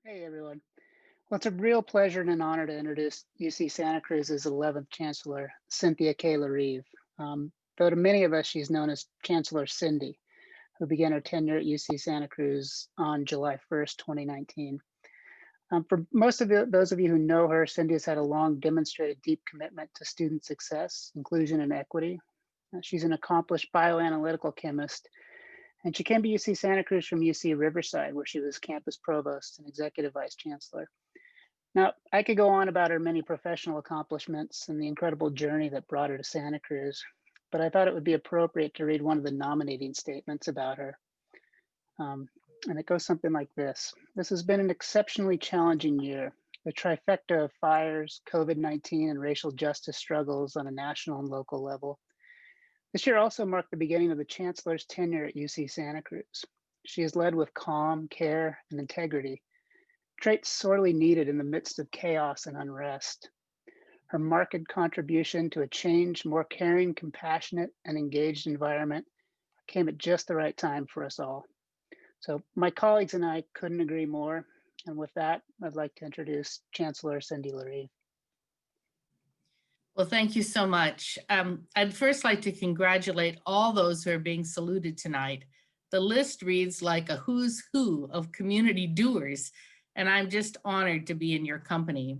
Hey everyone. Well, it's a real pleasure and an honor to introduce UC Santa Cruz's 11th Chancellor, Cynthia K. Larive. Though to many of us, she's known as Chancellor Cindy, who began her tenure at UC Santa Cruz on July 1st, 2019. For most of those of you who know her, Cindy has had a long demonstrated deep commitment to student success, inclusion, and equity. She's an accomplished bioanalytical chemist, and she came to UC Santa Cruz from UC Riverside, where she was campus provost and executive vice chancellor. Now, I could go on about her many professional accomplishments and the incredible journey that brought her to Santa Cruz, but I thought it would be appropriate to read one of the nominating statements about her. And it goes something like this. This has been an exceptionally challenging year. The trifecta of fires, COVID-19, and racial justice struggles on a national and local level. This year also marked the beginning of the Chancellor's tenure at UC Santa Cruz. She has led with calm, care, and integrity, traits sorely needed in the midst of chaos and unrest. Her marked contribution to a changed, more caring, compassionate, and engaged environment came at just the right time for us all. So my colleagues and I couldn't agree more. And with that, I'd like to introduce Chancellor Cindy Larive. Well, thank you so much. I'd first like to congratulate all those who are being saluted tonight. The list reads like a who's who of community doers, and I'm just honored to be in your company.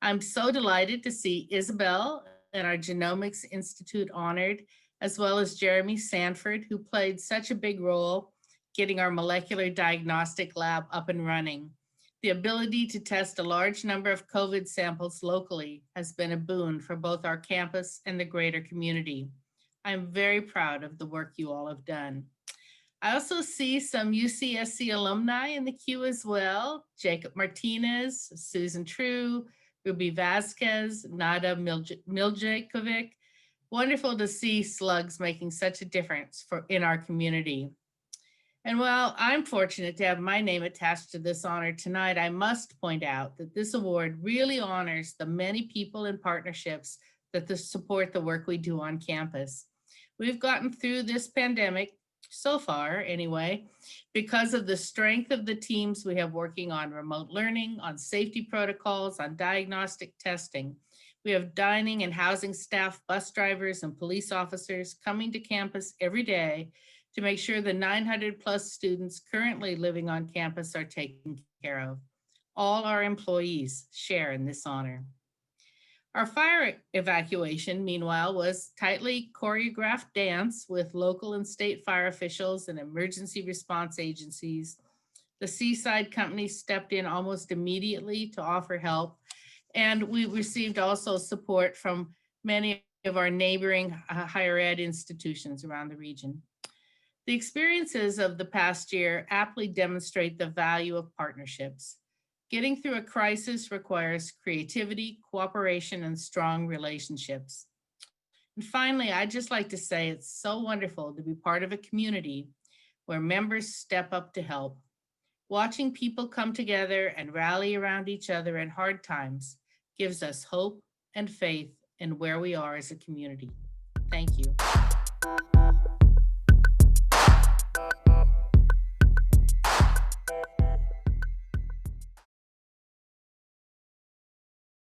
I'm so delighted to see Isabel and our Genomics Institute honored, as well as Jeremy Sanford, who played such a big role getting our molecular diagnostic lab up and running. The ability to test a large number of COVID samples locally has been a boon for both our campus and the greater community. I'm very proud of the work you all have done. I also see some UCSC alumni in the queue as well. Jacob Martinez, Susan True, Ruby Vasquez, Nada Miljakovic. Wonderful to see slugs making such a difference in our community. And while I'm fortunate to have my name attached to this honor tonight, I must point out that this award really honors the many people and partnerships that support the work we do on campus. We've gotten through this pandemic, so far anyway, because of the strength of the teams we have working on remote learning, on safety protocols, on diagnostic testing. We have dining and housing staff, bus drivers, and police officers coming to campus every day to make sure the 900 plus students currently living on campus are taken care of. All our employees share in this honor. Our fire evacuation, meanwhile, was tightly choreographed dance with local and state fire officials and emergency response agencies. The Seaside Company stepped in almost immediately to offer help, and we received also support from many of our neighboring higher ed institutions around the region. The experiences of the past year aptly demonstrate the value of partnerships. Getting through a crisis requires creativity, cooperation, and strong relationships. And finally, I'd just like to say it's so wonderful to be part of a community where members step up to help. Watching people come together and rally around each other in hard times gives us hope and faith in where we are as a community. Thank you.